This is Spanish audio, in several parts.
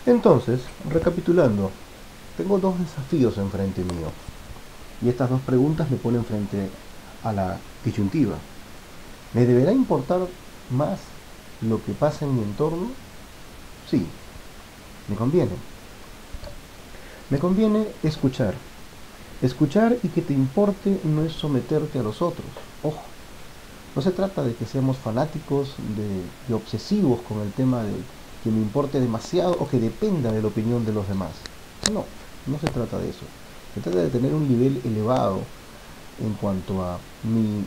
Entonces, recapitulando, tengo dos desafíos enfrente mío y estas dos preguntas me ponen frente a la disyuntiva. ¿Me deberá importar más lo que pasa en mi entorno? Sí, me conviene. Me conviene escuchar. Escuchar y que te importe no es someterte a los otros. Ojo, no se trata de que seamos fanáticos de obsesivos con el tema de que me importe demasiado o que dependa de la opinión de los demás. No, no se trata de eso. Se trata de tener un nivel elevado en cuanto a mi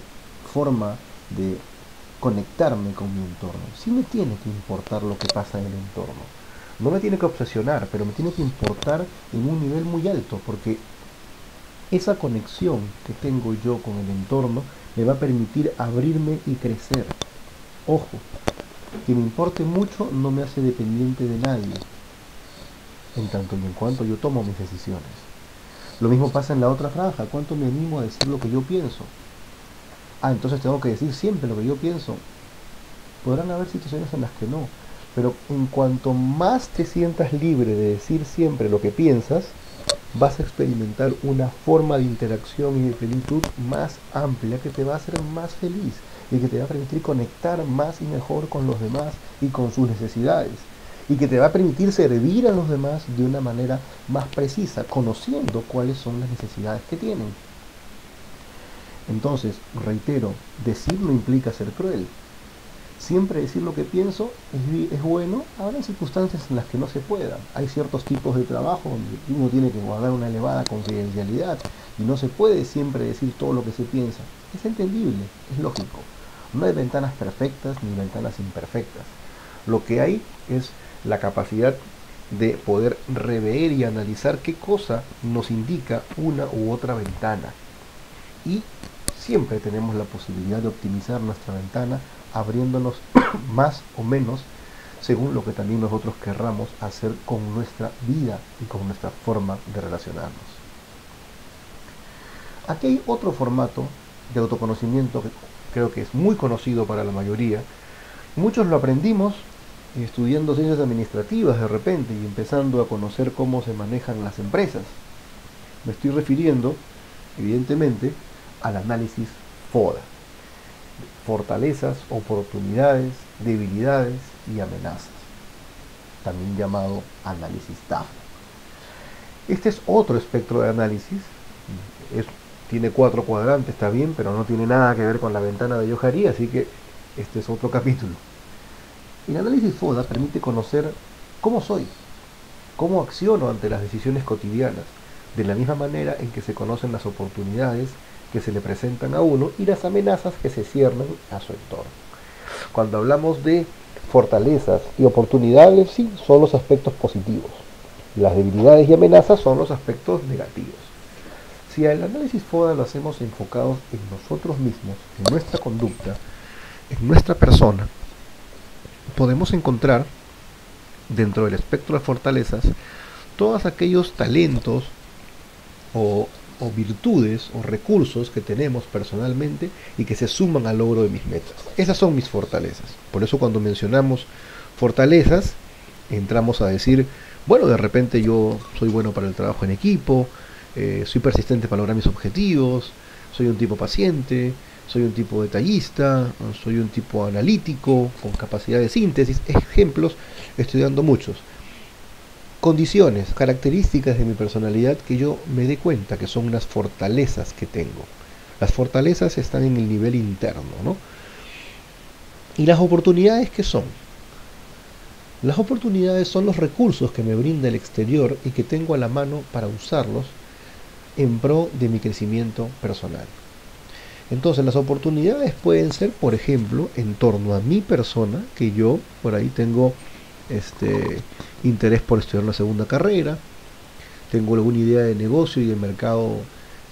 forma de conectarme con mi entorno. Sí me tiene que importar lo que pasa en el entorno. No me tiene que obsesionar, pero me tiene que importar en un nivel muy alto, porque esa conexión que tengo yo con el entorno me va a permitir abrirme y crecer. Ojo, que me importe mucho no me hace dependiente de nadie, en tanto y en cuanto yo tomo mis decisiones. Lo mismo pasa en la otra franja, ¿cuánto me animo a decir lo que yo pienso? Ah, entonces tengo que decir siempre lo que yo pienso. Podrán haber situaciones en las que no, pero en cuanto más te sientas libre de decir siempre lo que piensas, vas a experimentar una forma de interacción y de plenitud más amplia que te va a hacer más feliz y que te va a permitir conectar más y mejor con los demás y con sus necesidades y que te va a permitir servir a los demás de una manera más precisa, conociendo cuáles son las necesidades que tienen. Entonces, reitero, decir no implica ser cruel. Siempre decir lo que pienso es bueno, habrá circunstancias en las que no se pueda. Hay ciertos tipos de trabajo donde uno tiene que guardar una elevada confidencialidad y no se puede siempre decir todo lo que se piensa. Es entendible, es lógico. No hay ventanas perfectas ni ventanas imperfectas. Lo que hay es la capacidad de poder rever y analizar qué cosa nos indica una u otra ventana. Y siempre tenemos la posibilidad de optimizar nuestra ventana abriéndonos más o menos según lo que también nosotros querramos hacer con nuestra vida y con nuestra forma de relacionarnos. Aquí hay otro formato de autoconocimiento que creo que es muy conocido para la mayoría. Muchos lo aprendimos estudiando ciencias administrativas de repente y empezando a conocer cómo se manejan las empresas. Me estoy refiriendo, evidentemente, al análisis FODA. Fortalezas, oportunidades, debilidades y amenazas, también llamado análisis TAF. Este es otro espectro de análisis, tiene 4 cuadrantes, está bien, pero no tiene nada que ver con la ventana de Johari, así que este es otro capítulo. El análisis FODA permite conocer cómo soy, cómo acciono ante las decisiones cotidianas, de la misma manera en que se conocen las oportunidades que se le presentan a uno y las amenazas que se ciernen a su entorno. Cuando hablamos de fortalezas y oportunidades, sí, son los aspectos positivos. Las debilidades y amenazas son los aspectos negativos. Si el análisis FODA lo hacemos enfocados en nosotros mismos, en nuestra conducta, en nuestra persona, podemos encontrar dentro del espectro de fortalezas todos aquellos talentos o virtudes o recursos que tenemos personalmente y que se suman al logro de mis metas. Esas son mis fortalezas. Por eso cuando mencionamos fortalezas, entramos a decir, bueno, de repente yo soy bueno para el trabajo en equipo, soy persistente para lograr mis objetivos, soy un tipo paciente, soy un tipo detallista, soy un tipo analítico, con capacidad de síntesis. Ejemplos, estoy dando muchos. Condiciones, características de mi personalidad que yo me dé cuenta que son unas fortalezas que tengo. Las fortalezas están en el nivel interno, ¿no? ¿Y las oportunidades qué son? Las oportunidades son los recursos que me brinda el exterior y que tengo a la mano para usarlos en pro de mi crecimiento personal. Entonces las oportunidades pueden ser, por ejemplo, en torno a mi persona, que yo por ahí tengo interés por estudiar la segunda carrera, tengo alguna idea de negocio y el mercado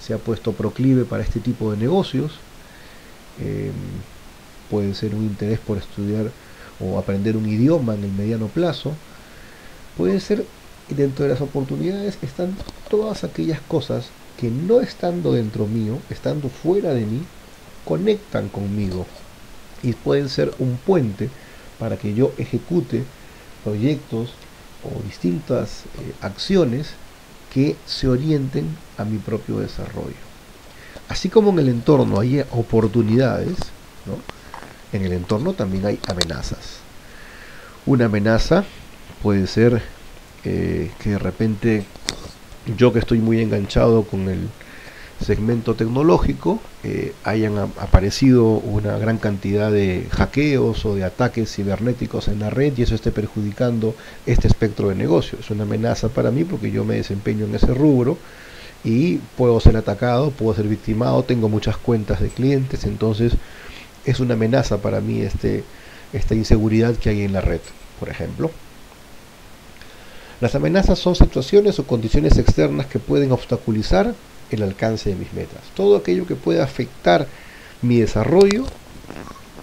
se ha puesto proclive para este tipo de negocios. Puede ser un interés por estudiar o aprender un idioma en el mediano plazo. Puede ser, dentro de las oportunidades están todas aquellas cosas que no estando dentro mío, estando fuera de mí, conectan conmigo y pueden ser un puente para que yo ejecute proyectos o distintas acciones que se orienten a mi propio desarrollo. Así como en el entorno hay oportunidades, ¿no? En el entorno también hay amenazas. Una amenaza puede ser que de repente yo, que estoy muy enganchado con el segmento tecnológico, hayan aparecido una gran cantidad de hackeos o de ataques cibernéticos en la red y eso esté perjudicando este espectro de negocio. Es una amenaza para mí porque yo me desempeño en ese rubro y puedo ser atacado, puedo ser victimado, tengo muchas cuentas de clientes, entonces es una amenaza para mí esta inseguridad que hay en la red, por ejemplo. Las amenazas son situaciones o condiciones externas que pueden obstaculizar el alcance de mis metas. Todo aquello que pueda afectar mi desarrollo,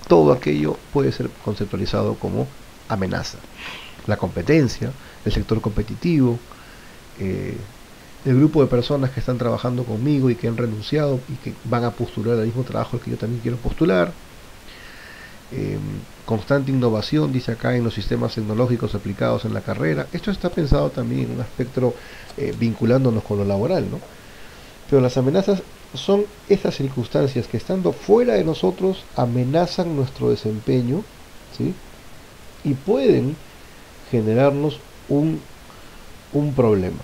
todo aquello puede ser conceptualizado como amenaza. La competencia, el sector competitivo, el grupo de personas que están trabajando conmigo y que han renunciado y que van a postular al mismo trabajo al que yo también quiero postular. Constante innovación, dice acá, en los sistemas tecnológicos aplicados en la carrera. Esto está pensado también en un espectro vinculándonos con lo laboral, ¿no? Pero las amenazas son esas circunstancias que, estando fuera de nosotros, amenazan nuestro desempeño, ¿sí? Y pueden generarnos un problema.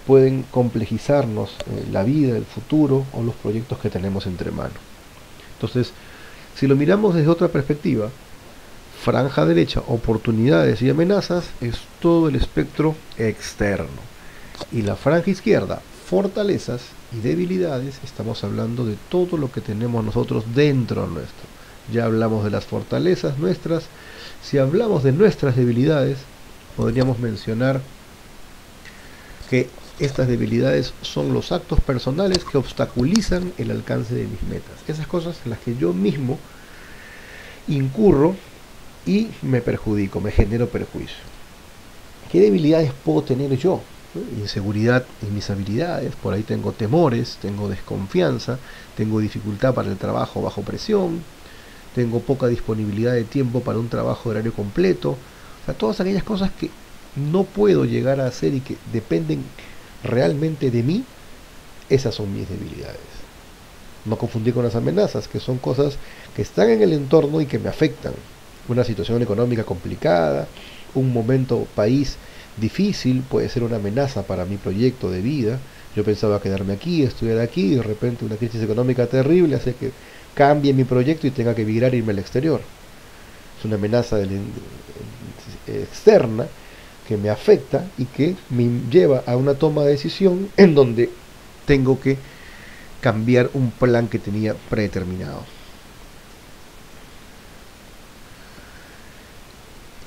Pueden complejizarnos la vida, el futuro o los proyectos que tenemos entre manos. Entonces, si lo miramos desde otra perspectiva, franja derecha, oportunidades y amenazas, es todo el espectro externo. Y la franja izquierda, fortalezas y debilidades, estamos hablando de todo lo que tenemos nosotros dentro nuestro. Ya hablamos de las fortalezas nuestras. Si hablamos de nuestras debilidades, podríamos mencionar que estas debilidades son los actos personales que obstaculizan el alcance de mis metas. Esas cosas en las que yo mismo incurro y me perjudico, me genero perjuicio. ¿Qué debilidades puedo tener yo? Inseguridad en mis habilidades, por ahí tengo temores, tengo desconfianza, tengo dificultad para el trabajo bajo presión, tengo poca disponibilidad de tiempo para un trabajo de horario completo. O sea, todas aquellas cosas que no puedo llegar a hacer y que dependen realmente de mí, esas son mis debilidades. No confundir con las amenazas, que son cosas que están en el entorno y que me afectan. Una situación económica complicada, un momento país difícil, puede ser una amenaza para mi proyecto de vida. Yo pensaba quedarme aquí, estudiar aquí, y de repente una crisis económica terrible hace que cambie mi proyecto y tenga que emigrar e irme al exterior. Es una amenaza externa que me afecta y que me lleva a una toma de decisión en donde tengo que cambiar un plan que tenía predeterminado.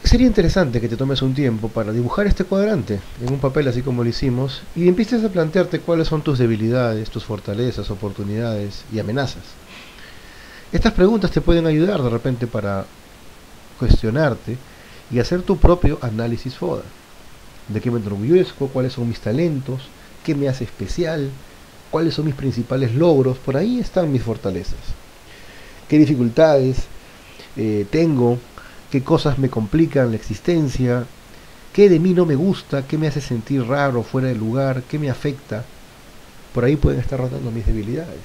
Sería interesante que te tomes un tiempo para dibujar este cuadrante en un papel así como lo hicimos y empieces a plantearte cuáles son tus debilidades, tus fortalezas, oportunidades y amenazas. Estas preguntas te pueden ayudar de repente para cuestionarte y hacer tu propio análisis FODA. ¿De qué me enorgullezco? ¿Cuáles son mis talentos? ¿Qué me hace especial? ¿Cuáles son mis principales logros? Por ahí están mis fortalezas. ¿Qué dificultades tengo? ¿Qué cosas me complican la existencia? ¿Qué de mí no me gusta? ¿Qué me hace sentir raro, fuera de lugar? ¿Qué me afecta? Por ahí pueden estar rotando mis debilidades.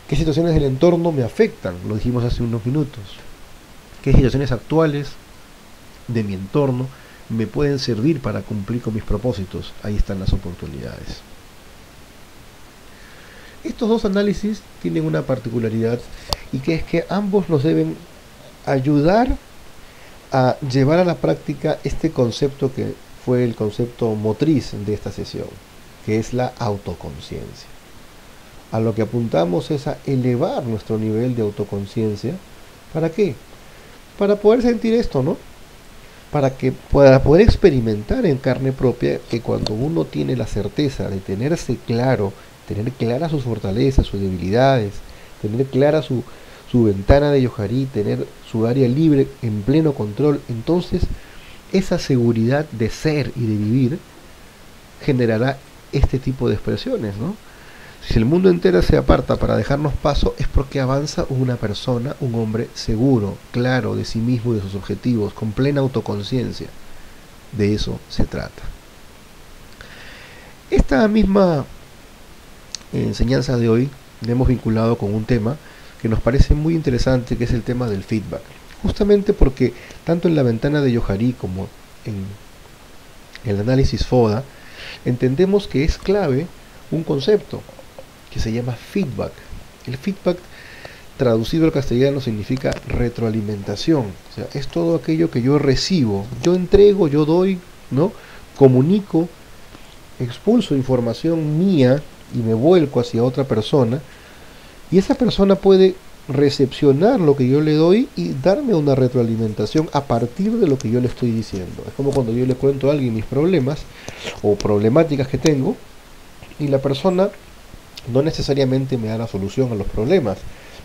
¿Qué situaciones del entorno me afectan? Lo dijimos hace unos minutos. ¿Qué situaciones actuales de mi entorno me pueden servir para cumplir con mis propósitos? Ahí están las oportunidades. Estos dos análisis tienen una particularidad, y que es que ambos nos deben ayudar a llevar a la práctica este concepto que fue el concepto motriz de esta sesión, que es la autoconciencia. A lo que apuntamos es a elevar nuestro nivel de autoconciencia. ¿Para qué? Para poder sentir esto, ¿no? Para poder experimentar en carne propia que cuando uno tiene la certeza de tenerse claro, tener claras sus fortalezas, sus debilidades, tener clara su ventana de Johari, tener su área libre en pleno control, entonces esa seguridad de ser y de vivir generará este tipo de expresiones, ¿no? Si el mundo entero se aparta para dejarnos paso, es porque avanza una persona, un hombre seguro, claro de sí mismo y de sus objetivos, con plena autoconciencia. de eso se trata. Esta misma enseñanza de hoy la hemos vinculado con un tema que nos parece muy interesante, que es el tema del feedback. Justamente porque tanto en la ventana de Johari como en el análisis FODA, entendemos que es clave un concepto que se llama feedback. El feedback, traducido al castellano, significa retroalimentación. O sea, es todo aquello que yo recibo, yo entrego, yo doy, ¿no? Comunico, expulso información mía y me vuelco hacia otra persona, y esa persona puede recepcionar lo que yo le doy y darme una retroalimentación a partir de lo que yo le estoy diciendo. Es como cuando yo le cuento a alguien mis problemas o problemáticas que tengo, y la persona no necesariamente me da la solución a los problemas,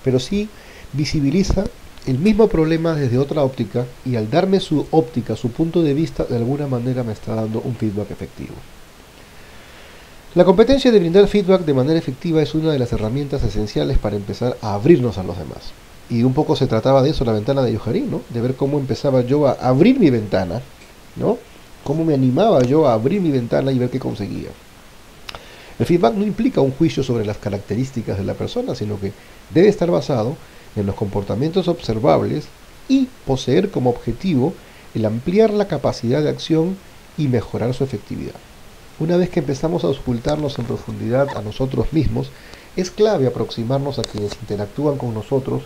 pero sí visibiliza el mismo problema desde otra óptica, y al darme su óptica, su punto de vista, de alguna manera me está dando un feedback efectivo. La competencia de brindar feedback de manera efectiva es una de las herramientas esenciales para empezar a abrirnos a los demás. Y un poco se trataba de eso, la ventana de Johari, ¿no? De ver cómo empezaba yo a abrir mi ventana, ¿no? Cómo me animaba yo a abrir mi ventana y ver qué conseguía. El feedback no implica un juicio sobre las características de la persona, sino que debe estar basado en los comportamientos observables y poseer como objetivo el ampliar la capacidad de acción y mejorar su efectividad. Una vez que empezamos a auscultarnos en profundidad a nosotros mismos, es clave aproximarnos a quienes interactúan con nosotros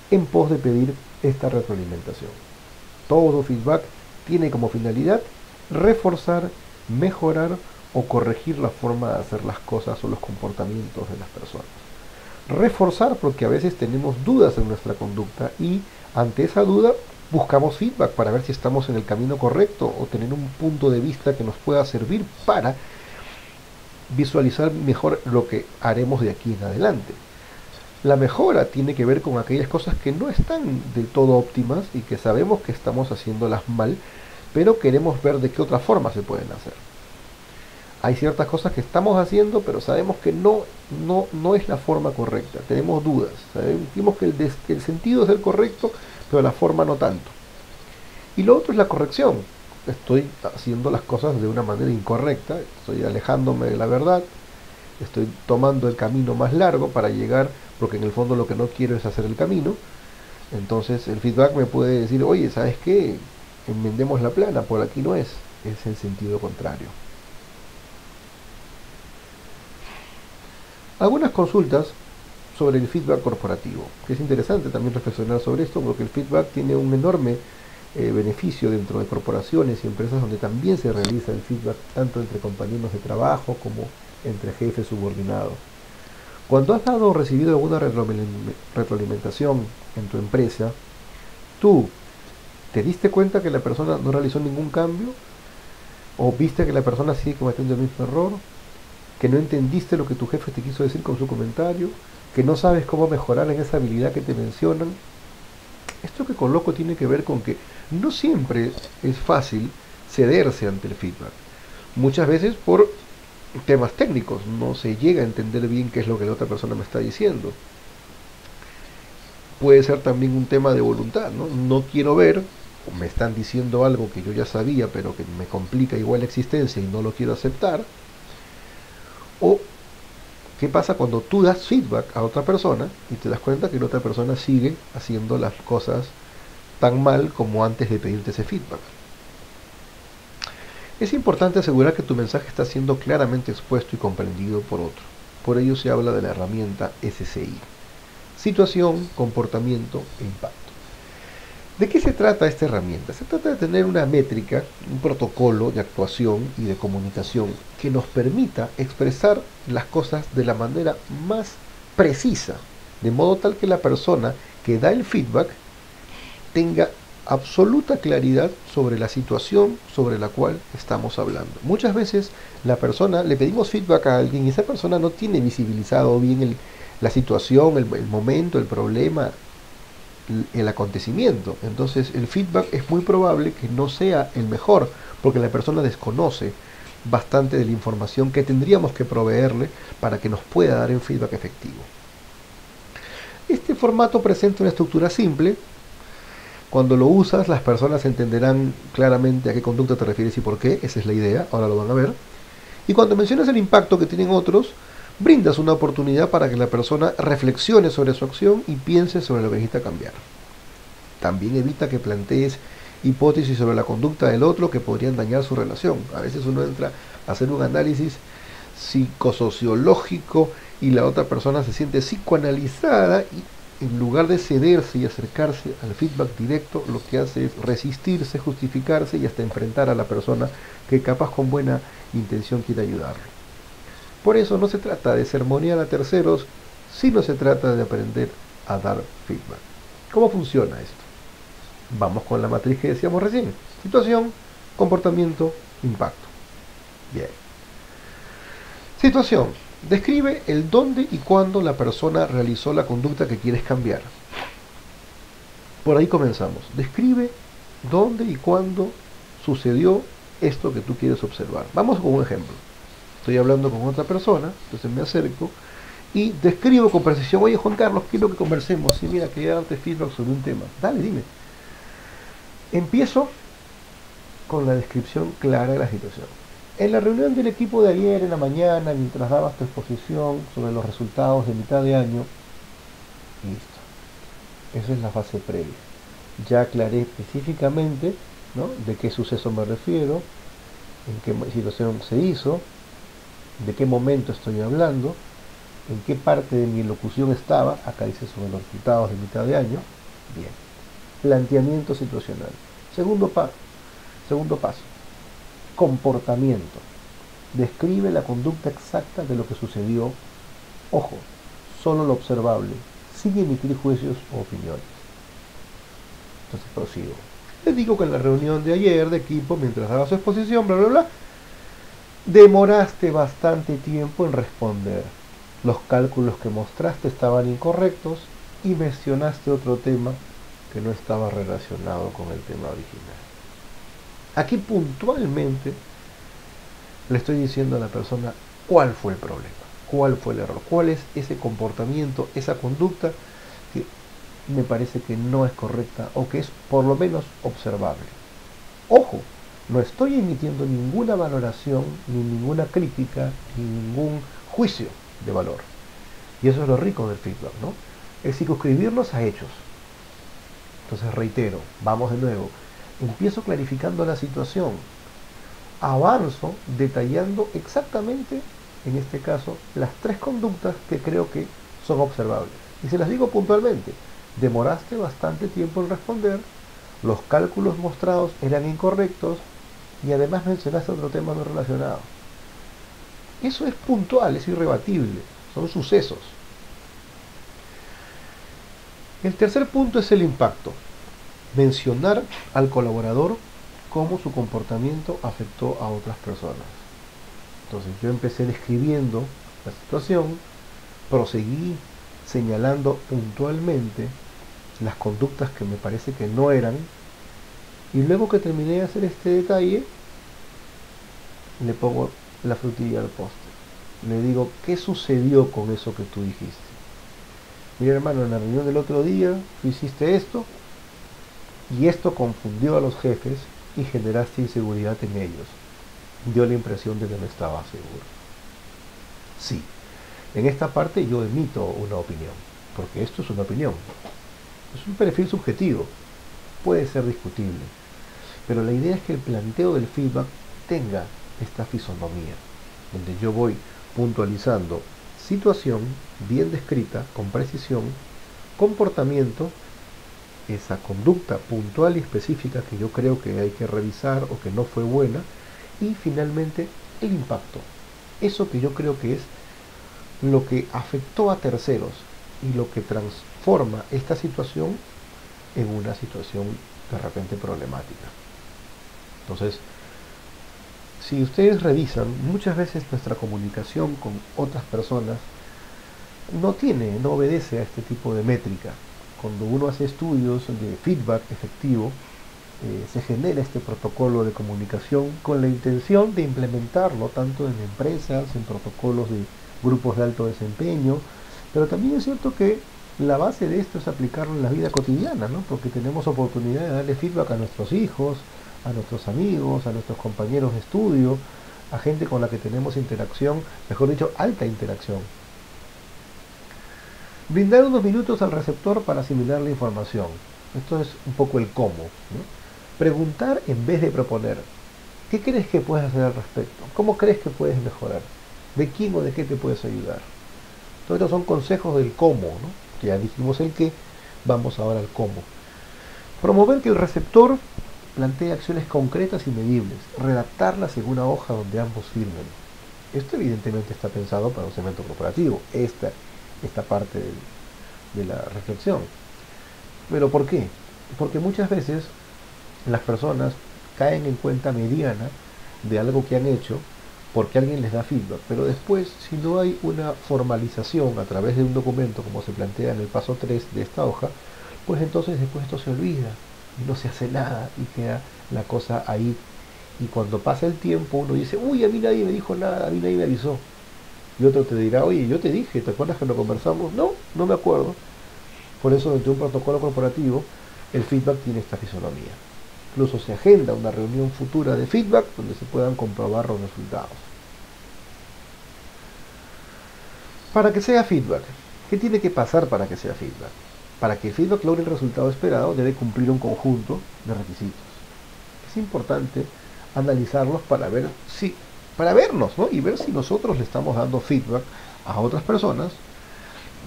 en pos de pedir esta retroalimentación. Todo feedback tiene como finalidad reforzar, mejorar o corregir la forma de hacer las cosas o los comportamientos de las personas. Reforzar porque a veces tenemos dudas en nuestra conducta, y ante esa duda buscamos feedback para ver si estamos en el camino correcto o tener un punto de vista que nos pueda servir para visualizar mejor lo que haremos de aquí en adelante. La mejora tiene que ver con aquellas cosas que no están del todo óptimas y que sabemos que estamos haciéndolas mal, pero queremos ver de qué otra forma se pueden hacer. Hay ciertas cosas que estamos haciendo, pero sabemos que no es la forma correcta. Tenemos dudas. Sabemos que el sentido es el correcto, pero la forma no tanto. Y lo otro es la corrección. Estoy haciendo las cosas de una manera incorrecta, estoy alejándome de la verdad, estoy tomando el camino más largo para llegar, porque en el fondo lo que no quiero es hacer el camino. Entonces el feedback me puede decir, oye, ¿sabes qué? Enmendemos la plana, por aquí no es el sentido contrario. Algunas consultas sobre el feedback corporativo, que es interesante también reflexionar sobre esto, porque el feedback tiene un enorme beneficio dentro de corporaciones y empresas donde también se realiza el feedback tanto entre compañeros de trabajo como entre jefes subordinados. Cuando has dado o recibido alguna retroalimentación en tu empresa, ¿tú te diste cuenta que la persona no realizó ningún cambio? ¿O viste que la persona sigue cometiendo el mismo error? ¿Que no entendiste lo que tu jefe te quiso decir con su comentario? ¿Que no sabes cómo mejorar en esa habilidad que te mencionan? Esto que coloco tiene que ver con que no siempre es fácil cederse ante el feedback. Muchas veces por temas técnicos no se llega a entender bien qué es lo que la otra persona me está diciendo. Puede ser también un tema de voluntad, ¿no? No quiero ver, o me están diciendo algo que yo ya sabía, pero que me complica igual la existencia y no lo quiero aceptar. O ¿qué pasa cuando tú das feedback a otra persona y te das cuenta que la otra persona sigue haciendo las cosas tan mal como antes de pedirte ese feedback? Es importante asegurar que tu mensaje está siendo claramente expuesto y comprendido por otro. Por ello se habla de la herramienta SCI: situación, comportamiento e impacto. ¿De qué se trata esta herramienta? Se trata de tener una métrica, un protocolo de actuación y de comunicación que nos permita expresar las cosas de la manera más precisa, de modo tal que la persona que da el feedback tenga absoluta claridad sobre la situación sobre la cual estamos hablando. Muchas veces le pedimos feedback a alguien y esa persona no tiene visibilizado bien la situación, el momento, el problema, el acontecimiento. Entonces el feedback es muy probable que no sea el mejor, porque la persona desconoce bastante de la información que tendríamos que proveerle para que nos pueda dar un feedback efectivo. Este formato presenta una estructura simple, Cuando lo usas, las personas entenderán claramente a qué conducta te refieres y por qué. Esa es la idea, ahora lo van a ver. Y cuando mencionas el impacto que tienen otros, brindas una oportunidad para que la persona reflexione sobre su acción y piense sobre lo que necesita cambiar. También evita que plantees hipótesis sobre la conducta del otro que podrían dañar su relación. A veces uno entra a hacer un análisis psicosociológico y la otra persona se siente psicoanalizada y en lugar de cederse y acercarse al feedback directo, lo que hace es resistirse, justificarse y hasta enfrentar a la persona que capaz con buena intención quiere ayudarlo. Por eso no se trata de sermonear a terceros, sino se trata de aprender a dar feedback. ¿Cómo funciona esto? Vamos con la matriz que decíamos recién. Situación, comportamiento, impacto. Bien. Situación. Describe el dónde y cuándo la persona realizó la conducta que quieres cambiar. Por ahí comenzamos. Describe dónde y cuándo sucedió esto que tú quieres observar. Vamos con un ejemplo. Estoy hablando con otra persona, entonces me acerco y describo con precisión: oye, Juan Carlos, quiero que conversemos. Sí, mira, quería darte feedback sobre un tema. Dale, dime. Empiezo con la descripción clara de la situación. En la reunión del equipo de ayer en la mañana, mientras dabas tu exposición sobre los resultados de mitad de año, listo. Esa es la fase previa. Ya aclaré específicamente, ¿no?, de qué suceso me refiero, en qué situación se hizo, de qué momento estoy hablando, en qué parte de mi locución estaba. Acá dice sobre los resultados de mitad de año. Bien. Planteamiento situacional. Segundo paso. Comportamiento. Describe la conducta exacta de lo que sucedió. Ojo, solo lo observable, sin emitir juicios o opiniones. Entonces prosigo. Les digo que en la reunión de ayer de equipo, mientras daba su exposición, bla, bla, bla, demoraste bastante tiempo en responder. Los cálculos que mostraste estaban incorrectos y mencionaste otro tema que no estaba relacionado con el tema original. Aquí puntualmente le estoy diciendo a la persona cuál fue el problema, cuál fue el error, cuál es ese comportamiento, esa conducta que me parece que no es correcta o que es por lo menos observable. Ojo, no estoy emitiendo ninguna valoración, ni ninguna crítica, ni ningún juicio de valor. Y eso es lo rico del feedback, ¿no? Es circunscribirnos a hechos. Entonces reitero, vamos de nuevo. Empiezo clarificando la situación. Avanzo detallando exactamente, en este caso, las 3 conductas que creo que son observables. Y se las digo puntualmente. Demoraste bastante tiempo en responder, los cálculos mostrados eran incorrectos y además mencionaste otro tema no relacionado. Eso es puntual, es irrebatible, son sucesos. El tercer punto es el impacto. Mencionar al colaborador cómo su comportamiento afectó a otras personas. Entonces yo empecé describiendo la situación, proseguí señalando puntualmente las conductas que me parece que no eran, y luego que terminé de hacer este detalle, le pongo la frutilla al postre. Le digo: ¿qué sucedió con eso que tú dijiste? Mira, hermano, en la reunión del otro día tú hiciste esto, y esto confundió a los jefes y generaste inseguridad en ellos. Dio la impresión de que no estaba seguro. Sí, en esta parte yo emito una opinión, porque esto es una opinión. Es un perfil subjetivo, puede ser discutible, pero la idea es que el planteo del feedback tenga esta fisonomía, donde yo voy puntualizando situación bien descrita, con precisión, comportamiento, esa conducta puntual y específica que yo creo que hay que revisar o que no fue buena, y finalmente el impacto, eso que yo creo que es lo que afectó a terceros y lo que transforma esta situación en una situación de repente problemática. Entonces, si ustedes revisan, muchas veces nuestra comunicación con otras personas no obedece a este tipo de métrica. Cuando uno hace estudios de feedback efectivo, se genera este protocolo de comunicación con la intención de implementarlo tanto en empresas, en protocolos de grupos de alto desempeño, pero también es cierto que La base de esto es aplicarlo en la vida cotidiana, ¿no? Porque tenemos oportunidad de darle feedback a nuestros hijos, a nuestros amigos, a nuestros compañeros de estudio, a gente con la que tenemos interacción, mejor dicho, alta interacción. Brindar unos minutos al receptor para asimilar la información. Esto es un poco el cómo, ¿no? Preguntar en vez de proponer. ¿Qué crees que puedes hacer al respecto? ¿Cómo crees que puedes mejorar? ¿De quién o de qué te puedes ayudar? Todos estos son consejos del cómo, ¿no? Ya dijimos el qué, vamos ahora al cómo. Promover que el receptor plantee acciones concretas y medibles, redactarlas según una hoja donde ambos firmen. Esto evidentemente está pensado para un segmento corporativo, esta parte de la reflexión. ¿Pero por qué? Porque muchas veces las personas caen en cuenta mediana de algo que han hecho porque alguien les da feedback, pero después, si no hay una formalización a través de un documento, como se plantea en el paso 3 de esta hoja, pues entonces después esto se olvida y no se hace nada y queda la cosa ahí. Y cuando pasa el tiempo uno dice, uy, a mí nadie me dijo nada, a mí nadie me avisó. Y otro te dirá, oye, yo te dije, ¿te acuerdas que lo conversamos? No, no me acuerdo. Por eso, dentro de un protocolo corporativo, el feedback tiene esta fisonomía. Incluso se agenda una reunión futura de feedback donde se puedan comprobar los resultados. Para que sea feedback, ¿qué tiene que pasar para que sea feedback? Para que el feedback logre el resultado esperado debe cumplir un conjunto de requisitos. Es importante analizarlos para vernos, ¿no? Y ver si nosotros le estamos dando feedback a otras personas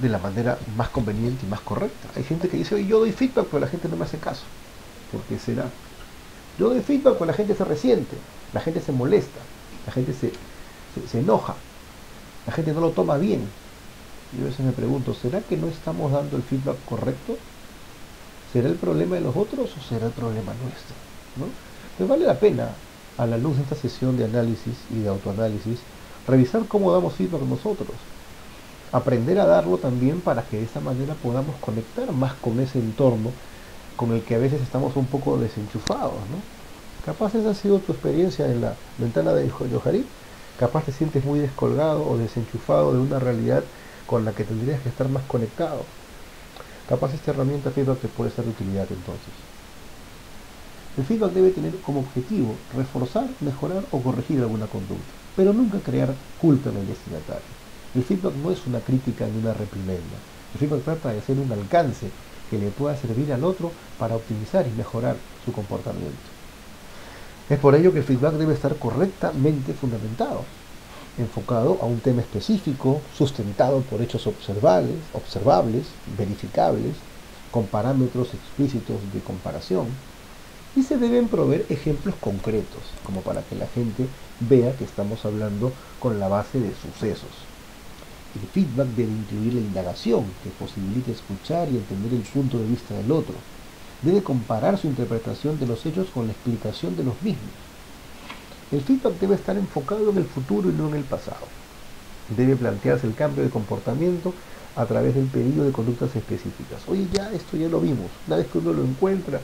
de la manera más conveniente y más correcta. Hay gente que dice, oye, yo doy feedback, pero la gente no me hace caso. ¿Por qué será? Yo doy feedback, pero la gente se resiente, la gente se molesta, la gente se enoja, la gente no lo toma bien. Y a veces me pregunto, ¿será que no estamos dando el feedback correcto? ¿Será el problema de los otros o será el problema nuestro? ¿No? Pues vale la pena, a la luz de esta sesión de análisis y de autoanálisis, revisar cómo damos feedback nosotros. Aprender a darlo también para que de esa manera podamos conectar más con ese entorno con el que a veces estamos un poco desenchufados, ¿no? Capaz esa ha sido tu experiencia en la ventana de Johari. Capaz te sientes muy descolgado o desenchufado de una realidad con la que tendrías que estar más conectado. Capaz esta herramienta feedback te puede ser de utilidad entonces. El feedback debe tener como objetivo reforzar, mejorar o corregir alguna conducta, pero nunca crear culpa en el destinatario. El feedback no es una crítica ni una reprimenda. El feedback trata de ser un alcance que le pueda servir al otro para optimizar y mejorar su comportamiento. Es por ello que el feedback debe estar correctamente fundamentado, enfocado a un tema específico, sustentado por hechos observables, verificables, con parámetros explícitos de comparación, y se deben proveer ejemplos concretos, como para que la gente vea que estamos hablando con la base de sucesos. El feedback debe incluir la indagación, que posibilite escuchar y entender el punto de vista del otro. Debe comparar su interpretación de los hechos con la explicación de los mismos. El feedback debe estar enfocado en el futuro y no en el pasado. Debe plantearse el cambio de comportamiento a través del pedido de conductas específicas. Oye, ya esto ya lo vimos. Una vez que uno lo encuentra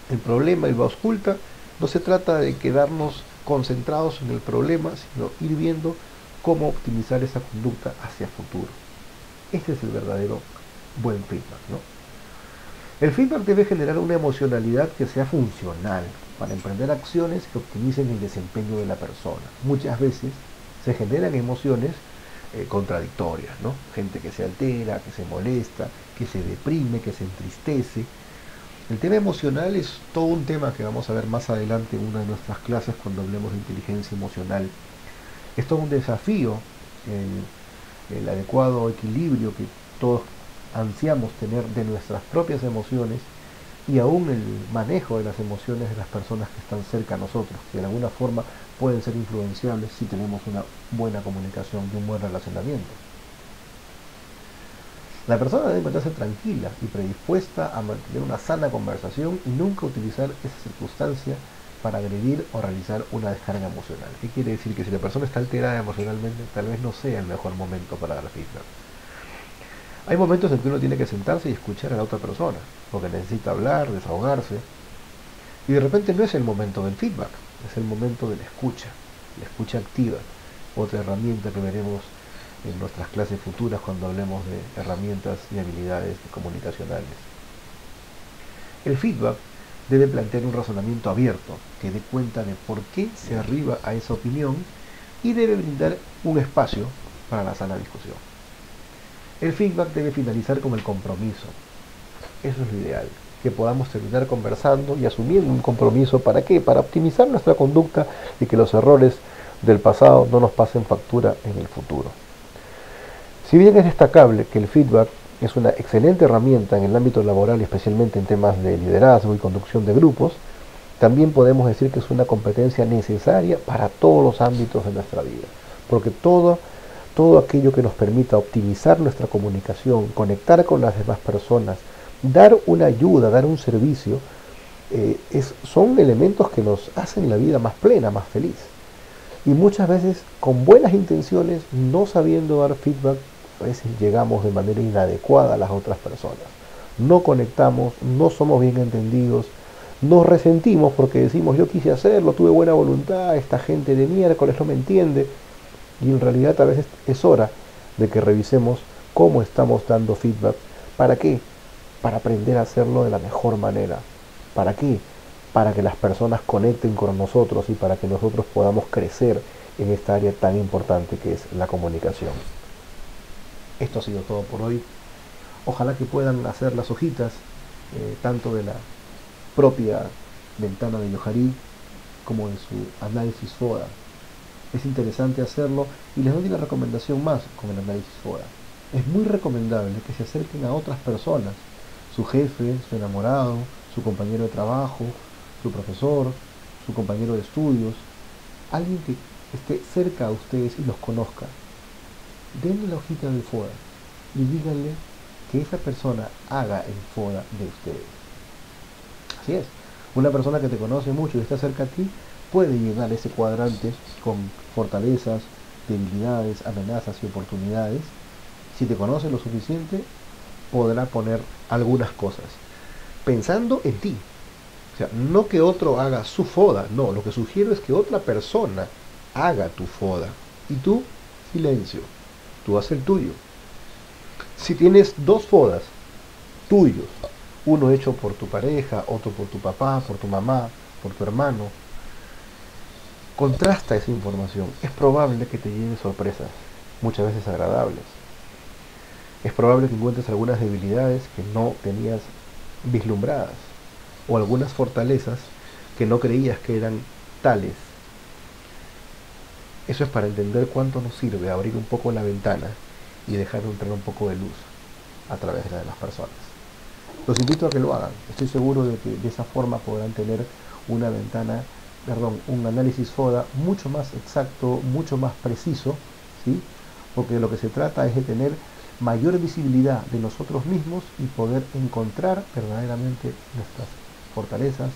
el problema y lo ausculta, no se trata de quedarnos concentrados en el problema, sino ir viendo cómo optimizar esa conducta hacia el futuro. Este es el verdadero buen feedback, ¿no? El feedback debe generar una emocionalidad que sea funcional para emprender acciones que optimicen el desempeño de la persona. Muchas veces se generan emociones contradictorias, ¿no? Gente que se altera, que se molesta, que se deprime, que se entristece. El tema emocional es todo un tema que vamos a ver más adelante en una de nuestras clases cuando hablemos de inteligencia emocional. Es todo un desafío, el adecuado equilibrio que todos ansiamos tener de nuestras propias emociones y aún el manejo de las emociones de las personas que están cerca a nosotros, que de alguna forma pueden ser influenciables si tenemos una buena comunicación y un buen relacionamiento. La persona debe encontrarse tranquila y predispuesta a mantener una sana conversación y nunca utilizar esa circunstancia para agredir o realizar una descarga emocional. ¿Qué quiere decir? Que si la persona está alterada emocionalmente, tal vez no sea el mejor momento para dar feedback. Hay momentos en que uno tiene que sentarse y escuchar a la otra persona, porque necesita hablar, desahogarse, y de repente no es el momento del feedback, es el momento de la escucha activa, otra herramienta que veremos en nuestras clases futuras cuando hablemos de herramientas y habilidades comunicacionales. El feedback debe plantear un razonamiento abierto que dé cuenta de por qué se arriba a esa opinión y debe brindar un espacio para la sana discusión. El feedback debe finalizar con el compromiso. Eso es lo ideal, que podamos terminar conversando y asumiendo un compromiso. ¿Para qué? Para optimizar nuestra conducta y que los errores del pasado no nos pasen factura en el futuro. Si bien es destacable que el feedback es una excelente herramienta en el ámbito laboral, especialmente en temas de liderazgo y conducción de grupos, también podemos decir que es una competencia necesaria para todos los ámbitos de nuestra vida, porque todo aquello que nos permita optimizar nuestra comunicación, conectar con las demás personas, dar una ayuda, dar un servicio, son elementos que nos hacen la vida más plena, más feliz. Y muchas veces, con buenas intenciones, no sabiendo dar feedback, a veces llegamos de manera inadecuada a las otras personas. No conectamos, no somos bien entendidos, nos resentimos porque decimos yo quise hacerlo, tuve buena voluntad, esta gente de miércoles no me entiende. Y en realidad a veces es hora de que revisemos cómo estamos dando feedback. ¿Para qué? Para aprender a hacerlo de la mejor manera. ¿Para qué? Para que las personas conecten con nosotros y para que nosotros podamos crecer en esta área tan importante que es la comunicación. Esto ha sido todo por hoy. Ojalá que puedan hacer las hojitas, tanto de la propia ventana de Johari como de su análisis FODA. Es interesante hacerlo y les doy una recomendación más con el análisis FODA. Es muy recomendable que se acerquen a otras personas, su jefe, su enamorado, su compañero de trabajo, su profesor, su compañero de estudios, alguien que esté cerca a ustedes y los conozca. Denle la hojita del FODA y díganle que esa persona haga el FODA de ustedes. Así es, una persona que te conoce mucho y está cerca a ti puede llenar ese cuadrante con fortalezas, debilidades, amenazas y oportunidades. Si te conoce lo suficiente, podrá poner algunas cosas, pensando en ti. O sea, no que otro haga su FODA, no, lo que sugiero es que otra persona haga tu FODA. Y tú, silencio, tú haz el tuyo. Si tienes dos FODAs tuyos, uno hecho por tu pareja, otro por tu papá, por tu mamá, por tu hermano, contrasta esa información. Es probable que te lleve sorpresas, muchas veces agradables. Es probable que encuentres algunas debilidades que no tenías vislumbradas o algunas fortalezas que no creías que eran tales. Eso es para entender cuánto nos sirve abrir un poco la ventana y dejar entrar un poco de luz a través de las personas. Los invito a que lo hagan. Estoy seguro de que de esa forma podrán tener una un análisis FODA mucho más exacto, mucho más preciso, ¿sí? Porque de lo que se trata es de tener mayor visibilidad de nosotros mismos y poder encontrar verdaderamente nuestras fortalezas,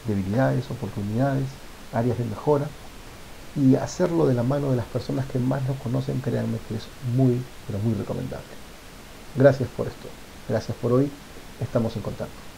debilidades, oportunidades, áreas de mejora y hacerlo de la mano de las personas que más nos conocen. Créanme que es muy, pero muy recomendable. Gracias por esto. Gracias por hoy. Estamos en contacto.